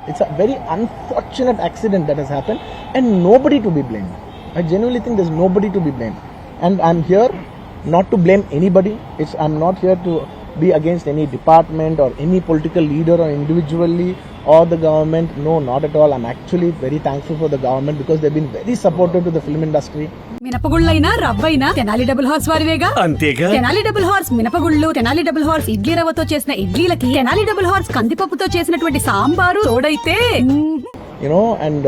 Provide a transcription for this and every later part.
It's a very unfortunate accident that has happened and nobody to be blamed. I genuinely think there's nobody to be blamed. And I'm here not to blame anybody. I'm not here to be against any department or any political leader or individually or the government. No, not at all. I'm actually very thankful for the government because they've been very supportive to the film industry. మినపగుళ్ళైనా రవ్వైనా Tenali double horse వారివేగా అంతేగా Tenali double horse మినపగుళ్ళు Tenali double horse idli రవ్వతో చేసిన ఇడ్లీలకి Tenali double horse కందిపప్పుతో చేసినటువంటి సాంబారు తోడైతే and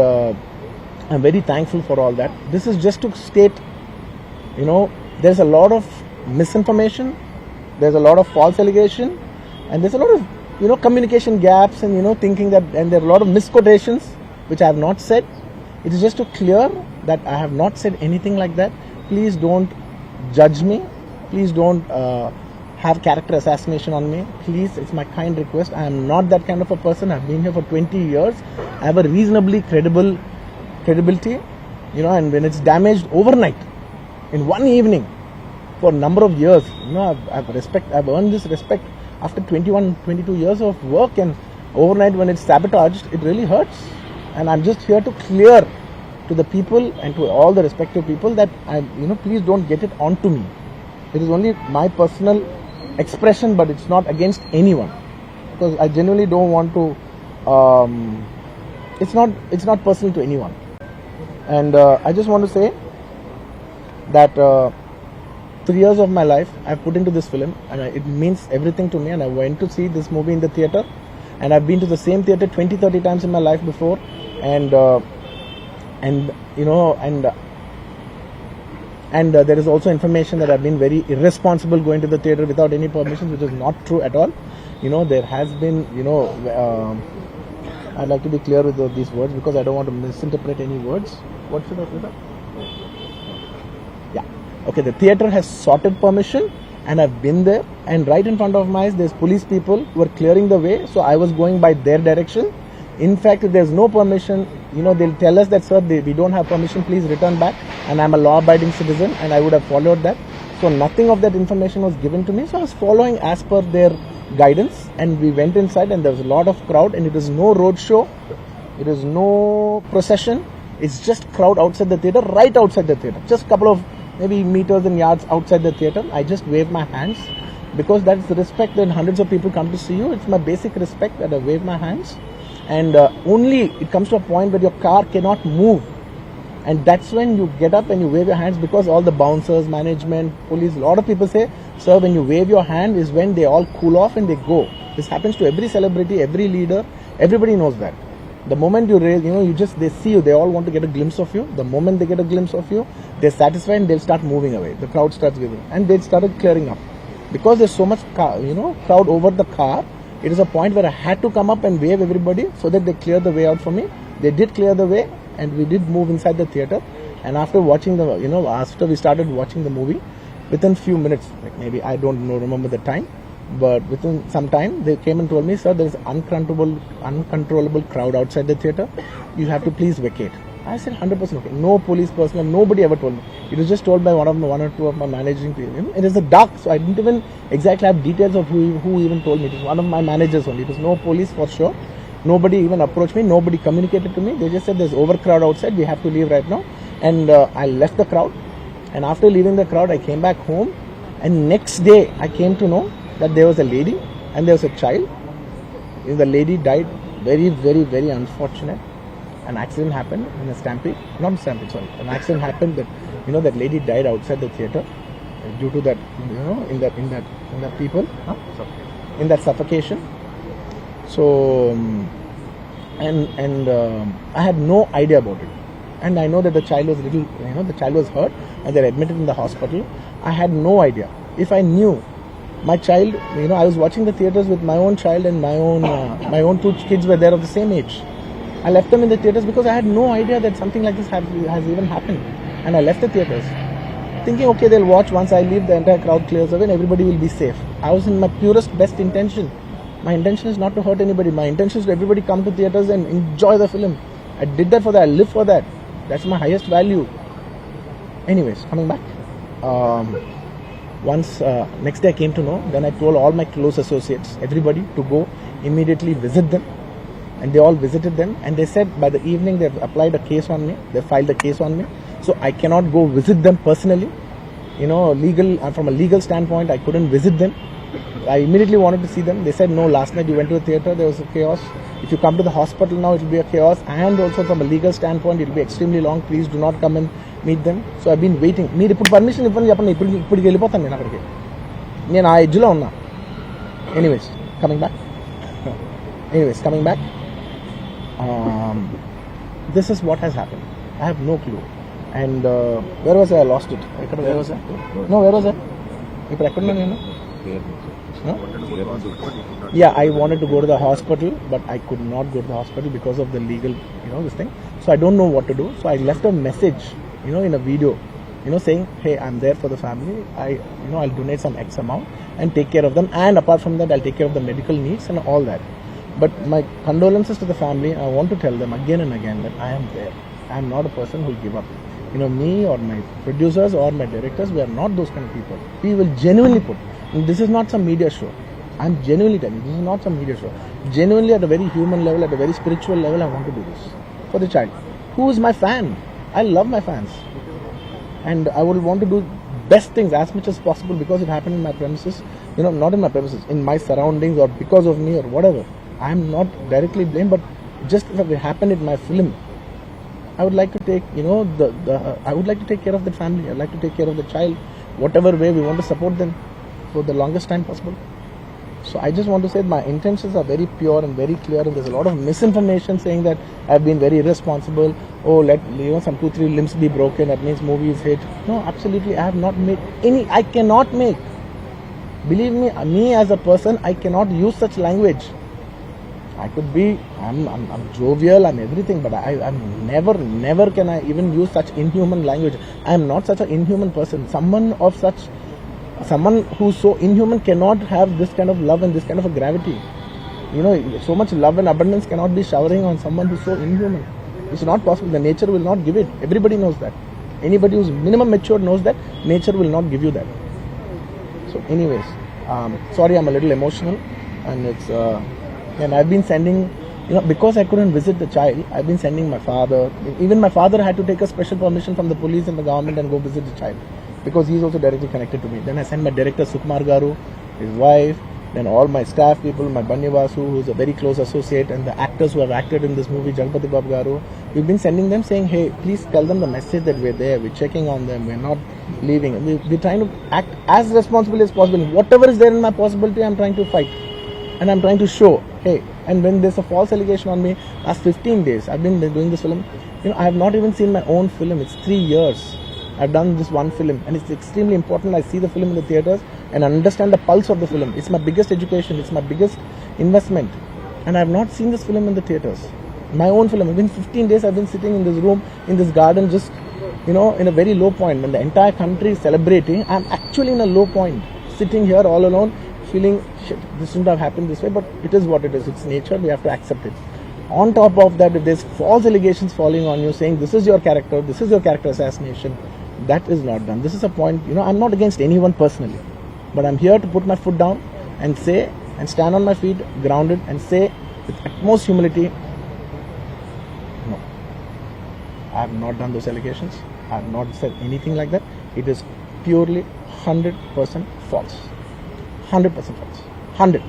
I'm very thankful for all that. This is just to state, there's a lot of misinformation, there's a lot of false allegation, and there's a lot of communication gaps and thinking that, and there are a lot of misquotations which I have not said. It is just to clear that I have not said anything like that. Please don't judge me. Please don't have character assassination on me. Please, it's my kind request. I am not that kind of a person. I've been here for 20 years. I have a reasonably credibility, and when it's damaged overnight, in one evening, for a number of years, I've earned this respect after 21, 22 years of work, and overnight when it's sabotaged, it really hurts. And I'm just here to clear to the people and to all the respective people that please don't get it onto me. It is only my personal expression, but it's not against anyone, because I genuinely don't want to. It's not personal to anyone, and I just want to say that 3 years of my life I've put into this film, and it means everything to me. And I went to see this movie in the theater, and I've been to the same theater 20-30 times in my life before, and there is also information that I've been very irresponsible going to the theater without any permission, which is not true at all. There has been, I'd like to be clear with these words because I don't want to misinterpret any words. What should I put up? Yeah. Okay, the theater has sorted permission and I've been there, and right in front of my eyes there's police people who are clearing the way, so I was going by their direction. In fact, if there's no permission, they'll tell us that, sir, we don't have permission, please return back. And I'm a law-abiding citizen and I would have followed that. So nothing of that information was given to me. So I was following as per their guidance, and we went inside and there was a lot of crowd, and it is no road show, it is no procession. It's just crowd outside the theater, right outside the theater. Just a couple of maybe meters and yards outside the theater. I just wave my hands because that's the respect that hundreds of people come to see you. It's my basic respect that I wave my hands. And only it comes to a point where your car cannot move, and that's when you get up and you wave your hands, because all the bouncers, management, police, a lot of people say, sir, when you wave your hand is when they all cool off and they go. This happens to every celebrity, every leader, everybody knows that. The moment you raise, they see you, they all want to get a glimpse of you. The moment they get a glimpse of you, they're satisfied and they'll start moving away. The crowd starts giving, and they started clearing up because there's so much crowd over the car. It is a point where I had to come up and wave everybody so that they clear the way out for me. They did clear the way, and we did move inside the theater. And after watching after we started watching the movie, within few minutes, like maybe I don't remember the time, but within some time they came and told me, sir, there is uncontrollable crowd outside the theater. You have to please vacate. I said 100% okay. No police personnel, nobody ever told me. It was just told by one or two of my managing people. It is a dark, so I didn't even exactly have details of who even told me. It was one of my managers only. It was no police for sure. Nobody even approached me. Nobody communicated to me. They just said there's overcrowd outside. We have to leave right now. And I left the crowd. And after leaving the crowd, I came back home. And next day, I came to know that there was a lady and there was a child. The lady died. Very, very, very unfortunate. An accident happened in a stampede. Not a stampede, sorry. An accident happened that that lady died outside the theater due to that in that people in that suffocation. So and I had no idea about it, and I know that the child was the child was hurt and they're admitted in the hospital. I had no idea. If I knew my child, I was watching the theaters with my own child, and my own two kids were there of the same age. I left them in the theaters because I had no idea that something like this has even happened. And I left the theaters thinking, okay, they'll watch. Once I leave, the entire crowd clears away and everybody will be safe. I was in my purest, best intention. My intention is not to hurt anybody. My intention is to everybody come to theaters and enjoy the film. I did that for that. I live for that. That's my highest value. Anyways, coming back. Next day I came to know, then I told all my close associates, everybody, to go immediately visit them. and they all visited them, and they said by the evening they've applied a case on me, they filed a case on me, so I cannot go visit them personally. From a legal standpoint, I couldn't visit them. I immediately wanted to see them. They said, no, last night you went to the theatre, there was a chaos. If you come to the hospital now, it will be a chaos. And also from a legal standpoint, it will be extremely long. Please do not come and meet them. So I've been waiting. మీరు ఇప్పుడు permission ఇవ్వండి చెప్పండి, ఇప్పటికి వెళ్ళిపోతాను నేను అక్కడికి. నేను ఆ ఎడ్జ్లో ఉన్నా. Anyways, coming back. This is what has happened. I have no clue. And where was I? I lost it. Where was I? No, where was I? ఇప్పుడు ఎక్కడున్నా నేను? No? Yeah, I wanted to go to the hospital, but I could not go to the hospital because of the legal, this thing. So I don't know what to do. So I left a message, in a video, saying, hey, I'm there for the family. I'll donate some X amount and take care of them. And apart from that, I'll take care of the medical needs and all that. But my condolences to the family. I want to tell them again and again that I am there. I am not a person who will give up. Me or my producers or my directors, we are not those kind of people. We will genuinely put. This is not some media show. I'm genuinely telling you, this is not some media show. Genuinely, at a very human level, at a very spiritual level, I want to do this for the child. Who is my fan? I love my fans. And I would want to do best things as much as possible because it happened in my premises. Not in my premises, in my surroundings or because of me or whatever. I am not directly blamed, but just if it happened in my film, I would like to take, I would like to take care of the family. I'd like to take care of the child. Whatever way we want to support them for the longest time possible. So I just want to say my intentions are very pure and very clear, and there's a lot of misinformation saying that I've been very irresponsible. Oh, let some 2-3 limbs be broken, that means movie is hit. No, absolutely, I have not made any. I cannot make. Believe me as a person, I cannot use such language. I could be, I'm jovial, I'm everything, but I'm never can I even use such inhuman language. I am not such an inhuman person. Someone who's so inhuman cannot have this kind of love and this kind of a gravity. So much love and abundance cannot be showering on someone who's so inhuman. It's not possible. The nature will not give it. Everybody knows that. Anybody who's minimum mature knows that nature will not give you that. So anyways, sorry, I'm a little emotional, and and I've been sending, because I couldn't visit the child, I've been sending my father. Even my father had to take a special permission from the police and the government and go visit the child, because he's also directly connected to me. Then I sent my director Sukumar Garu, his wife, then all my staff people, my Bannivasu, who's a very close associate, and the actors who have acted in this movie, Jaganpati Babu Garu. We've been sending them saying, hey, please tell them the message that we're there, we're checking on them, we're not leaving. We're trying to act as responsibly as possible. Whatever is there in my possibility, I'm trying to fight. And I'm trying to show, hey, and when there's a false allegation on me, last 15 days, I've been doing this film, I have not even seen my own film. It's 3 years. I've done this one film, and it's extremely important. I see the film in the theaters and understand the pulse of the film. It's my biggest education. It's my biggest investment. And I have not seen this film in the theaters. My own film. Within 15 days, I've been sitting in this room, in this garden, just, in a very low point. When the entire country is celebrating, I'm actually in a low point. Sitting here all alone, feeling, shit, this shouldn't have happened this way, but it is what it is. It's nature. We have to accept it. On top of that, if there's false allegations falling on you, saying this is your character assassination, that is not done. This is a point, I'm not against anyone personally, but I'm here to put my foot down and say, and stand on my feet, grounded, and say with utmost humility, no, I have not done those allegations. I have not said anything like that. It is purely 100% false. 100% false. 100.